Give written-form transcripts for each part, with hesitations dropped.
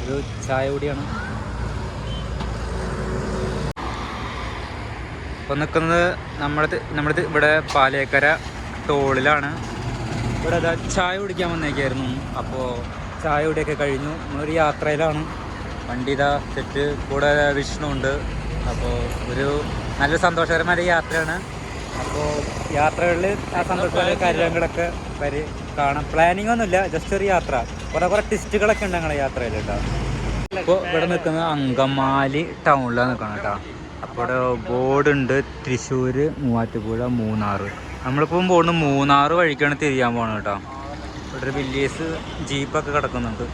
ഒരു ചായ കൂടിയാണ്. ഇപ്പോൾ നിൽക്കുന്നത് നമ്മുടെ ഇവിടെ പാലേക്കര ടോളിലാണ്. ഇവിടെ അതാ ചായ കുടിക്കാൻ വന്നേക്കായിരുന്നു. അപ്പോൾ ചായ കുടിയൊക്കെ കഴിഞ്ഞു. നമ്മളൊരു യാത്രയിലാണ്. വണ്ടി ഇതാ സെറ്റ്, കൂടെ വിഷ്ണു ഉണ്ട്. അപ്പോൾ ഒരു നല്ല സന്തോഷകരമായ യാത്രയാണ്. അപ്പോൾ യാത്രകളിൽ ആ സന്തോഷകരമായ കാര്യങ്ങളൊക്കെ കാണാം. പ്ലാനിങ് ഒന്നുമില്ല, ജസ്റ്റ് ഒരു യാത്ര. കുറേ ടിസ്റ്റുകളൊക്കെ ഉണ്ട് ഞങ്ങളുടെ യാത്രയിൽ കേട്ടോ. ഇപ്പോൾ ഇവിടെ നിൽക്കുന്നത് അങ്കമാലി ടൗണിലാണ് നിൽക്കണം കേട്ടോ. അപ്പോൾ ഇവിടെ ബോർഡുണ്ട് തൃശ്ശൂർ, മൂവാറ്റുപുഴ, മൂന്നാർ. നമ്മളിപ്പം പോകുന്നത് മൂന്നാർ വഴിക്കാണ് തിരിയാൻ പോകുന്നത് കേട്ടോ. ഇവിടെ ഒരു വില്ലേജ് ജീപ്പൊക്കെ കിടക്കുന്നുണ്ട്.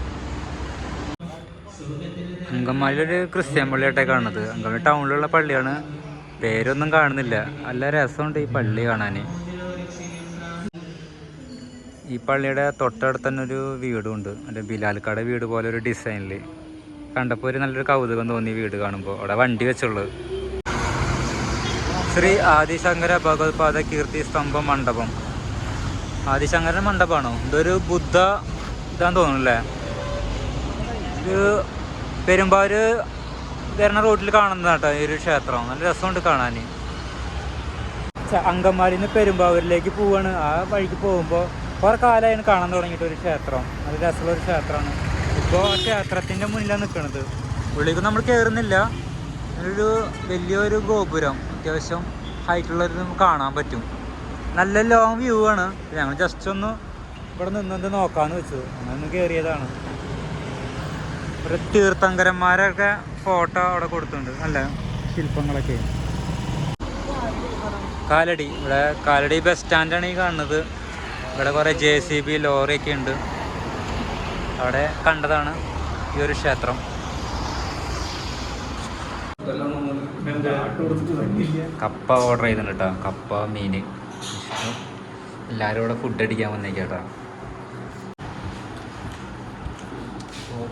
അങ്കമാലിയൊരു ക്രിസ്ത്യൻ പള്ളിയായിട്ടാണ് കാണുന്നത്. അങ്കമാലി ടൗണിലുള്ള പള്ളിയാണ്, പേരൊന്നും കാണുന്നില്ല. നല്ല രസമുണ്ട് ഈ പള്ളി കാണാൻ. ഈ പള്ളിയുടെ തൊട്ടടുത്ത് തന്നെ ഒരു വീടുണ്ട്, അല്ലെ ബിലാൽക്കാട് വീട് പോലെ ഒരു ഡിസൈനിൽ. കണ്ടപ്പോൾ ഒരു നല്ലൊരു കൗതുകം തോന്നി വീട് കാണുമ്പോൾ. അവിടെ വണ്ടി വെച്ചുള്ളത്. ശ്രീ ആദിശങ്കര ഭഗവത്പാദ കീർത്തി സ്തംഭം മണ്ഡപം. ആദിശങ്കരൻ മണ്ഡപമാണോ? ഇതൊരു ബുദ്ധ ഇതാന്ന് തോന്നുന്നല്ലേ. ഇത് പെരുമ്പാവൂർ വരുന്ന റോഡിൽ കാണുന്നതാട്ടോ ഈ ഒരു ക്ഷേത്രം. നല്ല രസമുണ്ട് കാണാൻ. അങ്കമാലിയിൽ നിന്ന് പെരുമ്പാവൂരിലേക്ക് പോവാണ്. ആ വഴിക്ക് പോകുമ്പോൾ കുറേ കാലമായാണ് കാണാൻ തുടങ്ങിയിട്ട് ഒരു ക്ഷേത്രം. നല്ല രസമുള്ളൊരു ക്ഷേത്രമാണ്. ഇപ്പോൾ ആ ക്ഷേത്രത്തിൻ്റെ മുന്നിലാണ് നിൽക്കുന്നത്. ഉള്ളിലേക്ക് നമ്മൾ കയറുന്നില്ല. ഒരു വലിയൊരു ഗോപുരം, അത്യാവശ്യം ഹൈറ്റുള്ളൊരു കാണാൻ പറ്റും. നല്ല ലോങ് വ്യൂ ആണ്. ഞങ്ങൾ ജസ്റ്റ് ഒന്ന് ഇവിടെ നിന്നത് നോക്കാമെന്ന് വെച്ചു. അങ്ങനെ കയറിയതാണ്. ഒരു തീർത്ഥങ്കരന്മാരൊക്കെ ഫോട്ടോ അവിടെ കൊടുത്തിട്ടുണ്ട്, നല്ല ശില്പങ്ങളൊക്കെ. കാലടി, ഇവിടെ കാലടി ബസ് സ്റ്റാൻഡാണ് ഈ കാണുന്നത്. ഇവിടെ കുറേ JCB ലോറിയൊക്കെ ഉണ്ട്. അവിടെ കണ്ടതാണ് ഈ ഒരു ക്ഷേത്രം. കപ്പ ഓർഡർ ചെയ്തിട്ടുണ്ട് കേട്ടോ. കപ്പ, മീൻ. എല്ലാവരും ഇവിടെ ഫുഡ് അടിക്കാൻ വന്നേക്കാട്ടോ.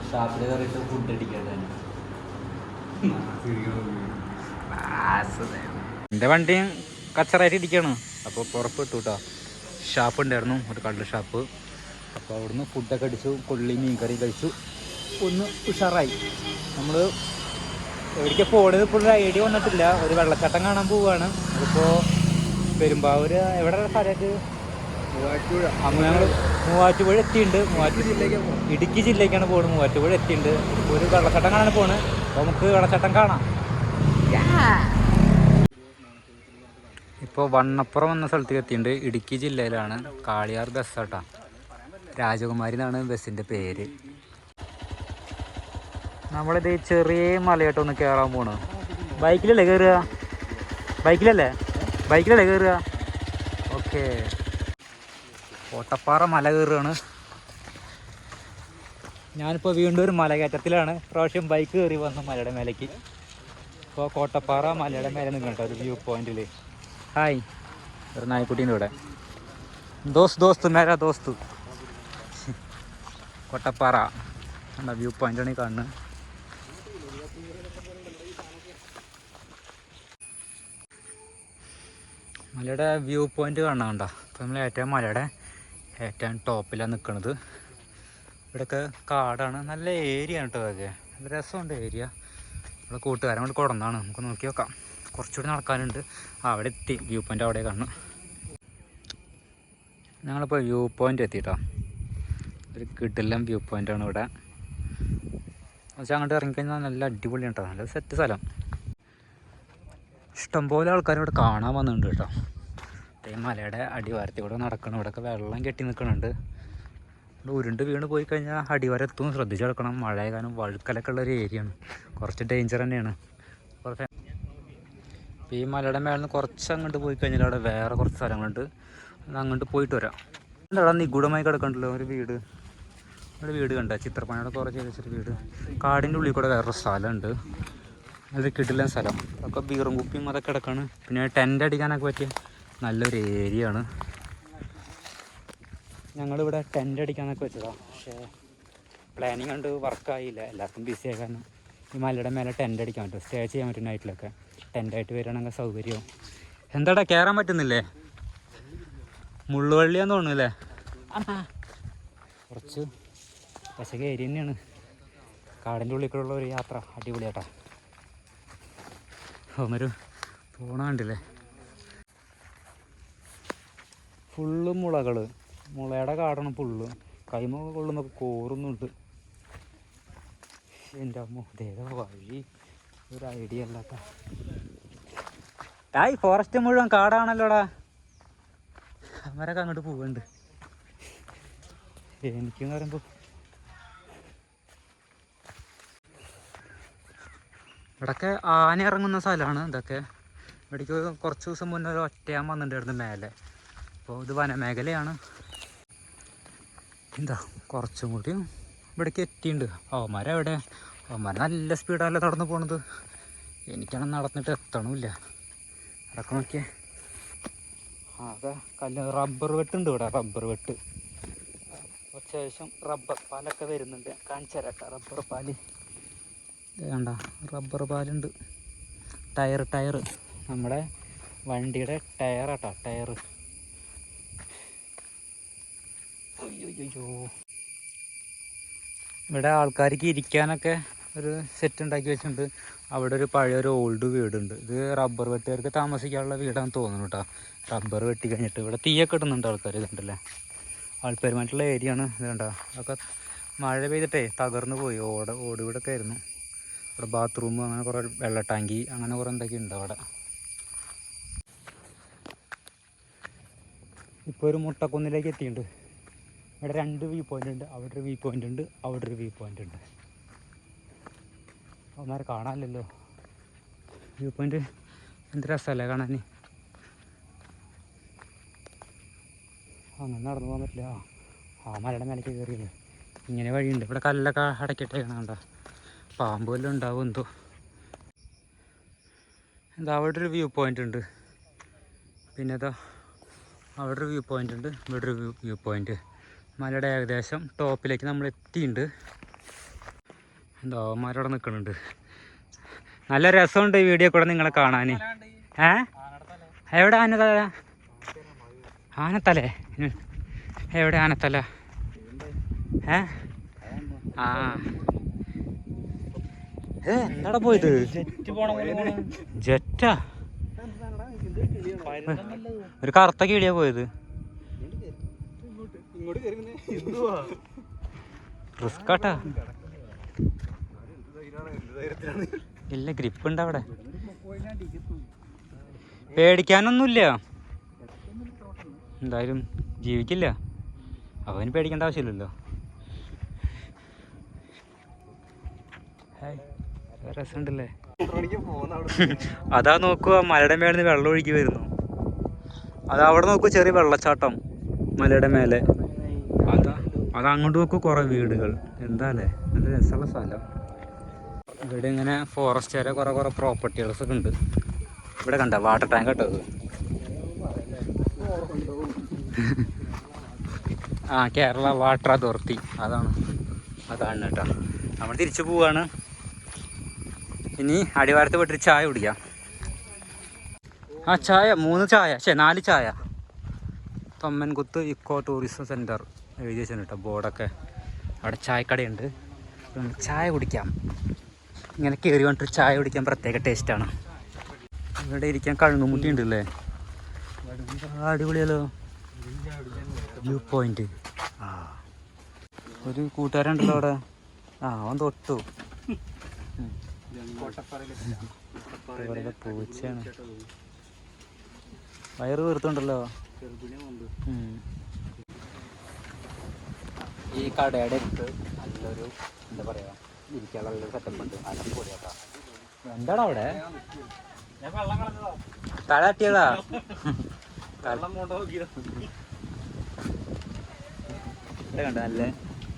ഷാപ്പിൽ കയറിയിട്ട് ഫുഡ് അടിക്കാൻ. എൻ്റെ വണ്ടിയും കച്ചറായിട്ട് ഇരിക്കുകയാണ്. അപ്പോൾ പുറപ്പെട്ടു കേട്ടോ. ഷാപ്പ് ഉണ്ടായിരുന്നു, ഒരു കള്ള് ഷാപ്പ്. അപ്പോൾ അവിടുന്ന് ഫുഡൊക്കെ അടിച്ചു, കൊള്ളി മീൻ കറി കഴിച്ചു. ഒന്ന് ഉഷാറായി. നമ്മൾ എവിടേക്ക് പോകണത് ഇപ്പോൾ ഒരു ഐഡിയ വന്നിട്ടില്ല. ഒരു വെള്ളച്ചാട്ടം കാണാൻ പോവുകയാണ്. അതിപ്പോൾ പെരുമ്പാവൂർ എവിടെ സ്ഥലത്ത് അന്ന് ഞങ്ങൾ മൂവാറ്റുപുഴ എത്തിയിട്ടുണ്ട്. ഇടുക്കി ജില്ലയ്ക്കാണ് പോകുന്നത്. മൂവാറ്റുപുഴ എത്തിയിട്ടുണ്ട്. ഇപ്പോൾ ഒരു വെള്ളച്ചാട്ടം കാണാൻ പോകുന്നത്. അപ്പോൾ നമുക്ക് വെള്ളച്ചാട്ടം കാണാം. ഇപ്പോൾ വണ്ണപ്പുറം എന്ന സ്ഥലത്തേക്ക് എത്തിയിട്ടുണ്ട്. ഇടുക്കി ജില്ലയിലാണ്. കാളിയാർ ബസ്സാട്ടാ. രാജകുമാരി എന്നാണ് ബസ്സിൻ്റെ പേര്. നമ്മളിത് ചെറിയ മലയായിട്ടൊന്ന് കയറാൻ പോണ്. ബൈക്കിലല്ലേ കയറുക? ബൈക്കിലല്ലേ കയറുക? ഓക്കെ. കോട്ടപ്പാറ മല കയറുകയാണ്. ഞാനിപ്പോൾ വീണ്ടും ഒരു മലകയറ്റത്തിലാണ്. പ്രാവശ്യം ബൈക്ക് കയറി വന്നു മലയുടെ മേലേക്ക്. ഇപ്പോൾ കോട്ടപ്പാറ മലയുടെ മേലെ നിൽക്കട്ടോ ഒരു വ്യൂ പോയിന്റിൽ. ഹായ്, ഒരു നായ്ക്കുട്ടീൻ്റെ ഇവിടെ. ദോസ്ത് മേരാ ദോസ്ത്. കോട്ടപ്പാറ എന്താ വ്യൂ പോയിന്റാണ് ഈ കാണുന്നത്. മലയുടെ വ്യൂ പോയിന്റ് കാണാണ്ട. അപ്പോൾ നമ്മൾ ഏറ്റവും മലയുടെ ഏറ്റവും ടോപ്പിലാണ് നിൽക്കുന്നത്. ഇവിടെയൊക്കെ കാടാണ്, നല്ല ഏരിയ ആണ് കേട്ടോ. അതൊക്കെ നല്ല രസമുണ്ട് ഏരിയ. ഇവിടെ കൂട്ടുകാരൻ കൊണ്ട് കൊടുന്നതാണ്. നമുക്ക് നോക്കി നോക്കാം. കുറച്ചുകൂടി നടക്കാനുണ്ട്. അവിടെ എത്തി. വ്യൂ പോയിൻ്റ് അവിടെ കാണണം. ഞങ്ങളിപ്പോൾ വ്യൂ പോയിൻ്റ് എത്തിയിട്ടോ. ഒരു കിടിലൻ വ്യൂ പോയിൻ്റാണ് ഇവിടെ. പക്ഷേ അങ്ങോട്ട് ഇറങ്ങിക്കഴിഞ്ഞാൽ നല്ല അടിപൊളിയാണ് കേട്ടോ. നല്ല സെറ്റ് സ്ഥലം. ഇഷ്ടംപോലെ ആൾക്കാർ ഇവിടെ കാണാൻ വന്നിട്ടുണ്ട് കേട്ടോ. ഈ മലയുടെ അടിവാരത്തിൽ കൂടെ നടക്കണം. ഇവിടെയൊക്കെ വെള്ളം കെട്ടി നിൽക്കുന്നുണ്ട്. ഉരുണ്ട് വീണ് പോയി കഴിഞ്ഞാൽ അടിവാരം എത്തും. ശ്രദ്ധിച്ച് കിടക്കണം. മഴയാകാനും വഴുക്കലൊക്കെ ഉള്ളൊരു ഏരിയയാണ്. കുറച്ച് ഡേഞ്ചർ തന്നെയാണ്. കുറച്ച് ഈ മലയുടെ മേളിൽ നിന്ന് കുറച്ച് അങ്ങോട്ട് പോയി കഴിഞ്ഞാൽ അവിടെ വേറെ കുറച്ച് സ്ഥലങ്ങളുണ്ട്. അത് അങ്ങോട്ട് പോയിട്ട് വരാം. എന്താ നിഗൂഢമായി കിടക്കണ്ടല്ലോ ഒരു വീട്. ഒരു വീട് കണ്ട ചിത്രപ്പണിയുടെ കുറേ ചെയ്തൊരു വീട്. കാടിൻ്റെ ഉള്ളിൽ കൂടെ വേറൊരു സ്ഥലമുണ്ട്. അത് കിടിലൻ സ്ഥലം. അതൊക്കെ ബീറും കുപ്പിയും അതൊക്കെ കിടക്കാണ്. പിന്നെ ടെൻ്റ് അടിക്കാനൊക്കെ പറ്റിയ നല്ലൊരു ഏരിയ ആണ്. ഞങ്ങളിവിടെ ടെൻ്റ് അടിക്കാനൊക്കെ വെച്ചതാണ്. പക്ഷേ പ്ലാനിങ് കണ്ട് വർക്കായില്ല. എല്ലാവർക്കും ബിസി ആയി. കാരണം ഈ മലയുടെ മേലെ ടെൻ്റ് അടിക്കാൻ പറ്റും, സ്റ്റേ ചെയ്യാൻ പറ്റും നൈറ്റിലൊക്കെ. ടെൻ്റായിട്ട് വരികയാണെങ്കിൽ സൗകര്യവും. എന്താടാ കയറാൻ പറ്റുന്നില്ലേ? മുള്ളുവള്ളിയാന്ന് തോന്നുന്നല്ലേ? കുറച്ച് പശക ഏരിയ തന്നെയാണ്. കാടിൻ്റെ ഉള്ളിൽ കൂടെയുള്ള ഒരു യാത്ര അടിപൊളിയാട്ടാ. ഒന്നൊരു തോണാണ്ടില്ലേ, ഫുള്ള് മുളകൾ, മുളയുടെ കാടാണ് ഫുള്ള്. കൈമ കൊള്ളുന്നൊക്കെ കോറുന്നുണ്ട്. എൻ്റെ അമ്മ ദേഹ വഴി ഒരു ഐഡിയ അല്ലാത്ത. ഈ ഫോറസ്റ്റ് മുഴുവൻ കാടാണല്ലോടാ. അവരൊക്കെ അങ്ങോട്ട് പോവുന്നുണ്ട്. എനിക്കെന്ന് പറയുമ്പോൾ ഇവിടെയൊക്കെ ആന ഇറങ്ങുന്ന സ്ഥലമാണ് ഇതൊക്കെ. ഇവിടേക്ക് കുറച്ച് ദിവസം മുന്നേ ഒരു ഒറ്റയാൻ വന്നിട്ടുണ്ടായിരുന്നു മേലെ. അപ്പോൾ ഇത് വനമേഖലയാണ്. എന്താ കുറച്ചും കൂടി ഇവിടേക്ക് എത്തിയിട്ടുണ്ട്. അവന്മാരെവിടെ? അവന്മാർ നല്ല സ്പീഡല്ലേ നടന്നു പോണത്. എനിക്കാണെങ്കിൽ നടന്നിട്ട് എത്തണമില്ല. അതൊക്കെ നോക്കിയേ, അതെ റബ്ബർ വെട്ടുണ്ട് ഇവിടെ. റബ്ബർ വെട്ട് അത്യാവശ്യം റബ്ബർ പാലൊക്കെ വരുന്നുണ്ട്. കാണിച്ചു തരാം റബ്ബർ പാല്. വേണ്ട, റബ്ബർ പാലുണ്ട്. ടയർ നമ്മുടെ വണ്ടിയുടെ ടയറാട്ടോ, ടയർ. അയ്യോ, ഇവിടെ ആൾക്കാർക്ക് ഇരിക്കാനൊക്കെ ഒരു സെറ്റ് ഉണ്ടാക്കി വെച്ചിട്ടുണ്ട്. അവിടെ ഒരു പഴയൊരു ഓൾഡ് വീടുണ്ട്. ഇത് റബ്ബർ വെട്ടുകാർക്ക് താമസിക്കാനുള്ള വീടാണെന്ന് തോന്നുന്നു കേട്ടോ. റബ്ബർ വെട്ടി കഴിഞ്ഞിട്ട് ഇവിടെ തീയൊക്കെ ഇടുന്നുണ്ട് ആൾക്കാർ. ഇതുണ്ടല്ലേ, ആൾക്കാരുമായിട്ടുള്ള ഏരിയ ആണ്. ഇത് കണ്ടോ, അതൊക്കെ മഴ പെയ്തിട്ടേ തകർന്നു പോയി. ഓട് വീടൊക്കെ ആയിരുന്നു. ഇവിടെ ബാത്റൂം, അങ്ങനെ കുറേ വെള്ള ടാങ്കി, അങ്ങനെ കുറേ എന്തൊക്കെ ഉണ്ട് അവിടെ. ഇപ്പോൾ ഒരു മുട്ടക്കുന്നിലേക്ക് എത്തിയിട്ടുണ്ട്. ഇവിടെ 2 വ്യൂ പോയിൻ്റ് ഉണ്ട്. അവിടെ ഒരു വ്യൂ പോയിൻ്റ് ഉണ്ട്, അവിടെ ഒരു വ്യൂ പോയിൻ്റ് ഉണ്ട്. അവന്മാരെ കാണാമല്ലോ. വ്യൂ പോയിൻ്റ് എന്ത് രസമല്ലേ കാണാൻ. അങ്ങനെ നടന്നു പോകാൻ പറ്റില്ല. ആ മലയുടെ മേലേക്ക് കയറിയില്ലേ. ഇങ്ങനെ വഴിയുണ്ട്. ഇവിടെ കല്ലൊക്കെ അടക്കിയിട്ടേക്കണം. കണ്ട പാമ്പ് വല്ലതും ഉണ്ടാവും എന്തോ. എന്താ അവിടെ ഒരു വ്യൂ പോയിൻ്റ് ഉണ്ട്. പിന്നെ ഇതാ അവിടെ ഒരു വ്യൂ പോയിൻ്റ് ഉണ്ട്, ഇവിടെ ഒരു വ്യൂ പോയിൻ്റ്. മലയുടെ ഏകദേശം ടോപ്പിലേക്ക് നമ്മൾ എത്തിയിട്ടുണ്ട്. എന്താ അവന്മാരവിടെ നിൽക്കുന്നുണ്ട്. നല്ല രസമുണ്ട് ഈ വീഡിയോ കൂടെ നിങ്ങളെ കാണാൻ. എവിടെ ആനത്തല? ആനത്തലേ? എവിടെ ആനത്തല? എന്താടാ പോയത്? ജെറ്റാ? ഒരു കറുത്ത കിളിയാ പോയത്. റിസ്കാട്ടാ. ഇല്ല, ഗ്രിപ്പ് ഉണ്ട് അവിടെ. പേടിക്കാനൊന്നുമില്ല, എന്തായാലും ജീവിക്കില്ല. അവന് പേടിക്കേണ്ട ആവശ്യമില്ലല്ലോ. രസമുണ്ടല്ലേ. അതാ നോക്കുക, മലയുടെ മേലെ നിന്ന് വെള്ളം ഒഴുകി വരുന്നു. അതവിടെ നോക്കൂ, ചെറിയ വെള്ളച്ചാട്ടം മലയുടെ മേലെ. അതങ്ങോട്ട് നോക്കൂ, കുറേ വീടുകൾ. എന്താല്ലേ, നല്ല രസമുള്ള സ്ഥലം. ഇവിടെ ഇങ്ങനെ ഫോറസ്റ്റുകാരെ കുറേ പ്രോപ്പർട്ടികളൊക്കെ ഉണ്ട്. ഇവിടെ കണ്ട വാട്ടർ ടാങ്ക് കേട്ടത്. കേരള വാട്ടർ അതോറിറ്റി, അതാണ് കേട്ടോ. നമ്മൾ തിരിച്ചു പോവാണ്. ഇനി അടിവാരത്ത് പോയിട്ട് ചായ കുടിക്കാം. ചായ 3 ചായ, 4 ചായ. തൊമ്മൻകുത്ത് ഇക്കോ ടൂറിസം സെൻറ്റർ എഴുതി വെച്ചിട്ടുണ്ട് കേട്ടോ, ബോർഡൊക്കെ. അവിടെ ചായക്കടയുണ്ട്, ചായ കുടിക്കാം. ഇങ്ങനെ കയറി വന്നിട്ട് ചായ കുടിക്കാൻ പ്രത്യേക ടേസ്റ്റാണ്. ഇവിടെ ഇരിക്കാൻ കഴുങ്ങുമുട്ടി ഉണ്ടല്ലേ, അടിപൊളിയല്ലോ. View point. ഒരു കൂട്ടുകാരുണ്ടല്ലോ അവിടെ. അവൻ തൊട്ടു. പൂച്ചയാണ്, വയറ് വീർത്തുണ്ടല്ലോ. ഈ കടയുടെ അടുത്ത് നല്ലൊരു എന്താ പറയാ, ഇരിക്കാനുള്ള നല്ലൊരു സെറ്റപ്പ് ഉണ്ട്. അടിപൊളിയാട്ടാ. എന്താടാ അവിടെ? തഴട്ടിയതാ. ഇവിടെ കണ്ട നല്ല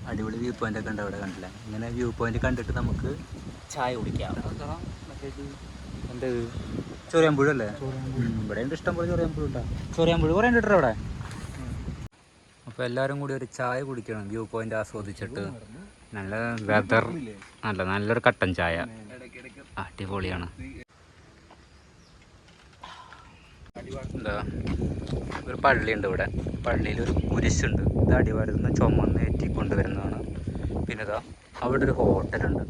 അടിപൊളി വ്യൂ പോയിന്റ് ഒക്കെ ഉണ്ട് അവിടെ, കണ്ടില്ല? ഇങ്ങനെ വ്യൂ പോയിന്റ് കണ്ടിട്ട് നമുക്ക് ചായ കുടിക്കാം. എന്ത് ചൊറിയാമ്പുഴ അല്ലേ? ഇവിടെ ഉണ്ട് ഇഷ്ടം പോലെ ചൊറിയാമ്പുഴ ഉണ്ടാ. ചൊറിയാമ്പുഴ കുറേ ഉണ്ട് അവിടെ. അപ്പോൾ എല്ലാവരും കൂടി ഒരു ചായ കുടിക്കണം, വ്യൂ പോയിന്റ് ആസ്വദിച്ചിട്ട്. നല്ല വെതർ, നല്ലൊരു കട്ടൻ ചായ, അടിപൊളിയാണ്. എന്താ, ഒരു പള്ളിയുണ്ട് ഇവിടെ. പള്ളിയിൽ ഒരു കുരിശുണ്ട്. ഇത് അടിവാരത്ത് നിന്ന് ചുമന്ന് ഏറ്റി കൊണ്ടുവരുന്നതാണ്. പിന്നെ ഇതാ അവിടെ ഒരു ഹോട്ടലുണ്ട്.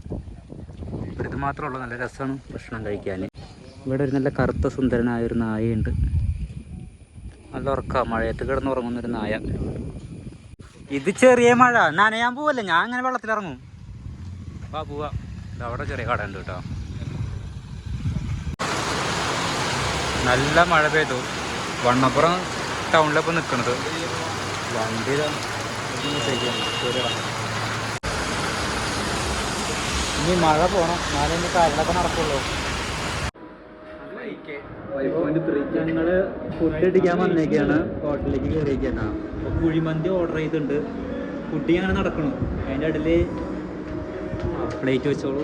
ഇവിടെ ഇത് മാത്രമുള്ള നല്ല രസമാണ് ഭക്ഷണം കഴിക്കാൻ. ഇവിടെ ഒരു നല്ല കറുത്ത സുന്ദരനായൊരു നായയുണ്ട്. നല്ല ഉറക്കം, മഴയത്ത് കിടന്നുറങ്ങുന്നൊരു നായ. ഇത് ചെറിയ മഴ, നനയാൻ പോവല്ലേ, ഞാൻ അങ്ങനെ വെള്ളത്തിലിറങ്ങും. പോവാ. അവിടെ ചെറിയ കട ഉണ്ട് കേട്ടോ. നല്ല മഴ പെയ്തു. വണ്ണപ്പുറം ടൗണിലപ്പോൾ നിൽക്കണത്. വണ്ടി ഇനി മഴ പോകണം, എന്നാലും ഇനി കാര്യങ്ങളൊക്കെ നടക്കുള്ളൂ. ഞങ്ങൾ ഫുഡ് അടിക്കാൻ വന്നേക്കാണ്, ഹോട്ടലിലേക്ക് കയറിയേക്കാണ്. അപ്പോൾ കുഴിമന്തി ഓർഡർ ചെയ്തിട്ടുണ്ട്. ഫുഡിങ് അങ്ങനെ നടക്കണം. അതിൻ്റെ ഇടയിൽ പ്ലേറ്റ് വെച്ചോളൂ.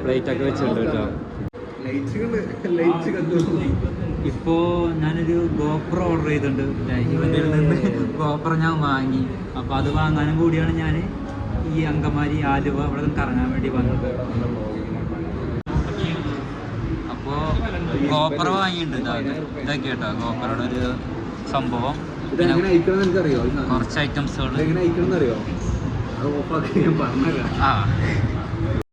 പ്ലേറ്റൊക്കെ വെച്ചിട്ടുണ്ട് കേട്ടോ. ഇപ്പോൾ ഞാനൊരു ഗോപ്രോ ഓർഡർ ചെയ്തിട്ടുണ്ട്. ഇവൻ്റെ നിന്ന് ഗോപ്രോ ഞാൻ വാങ്ങി. അപ്പോൾ അത് വാങ്ങാനും കൂടിയാണ് ഞാൻ ഈ അങ്കമാലി ആലുവ അവിടെ നിന്ന് കറങ്ങാൻ വേണ്ടി വന്നത്. അപ്പോൾ ഗോപ്രോ വാങ്ങിയിട്ടുണ്ട്. ഇതൊക്കെ കേട്ടോ ഗോപ്രോയുടെ ഒരു സംഭവം. കുറച്ച് ഐറ്റംസുകൾ. ആ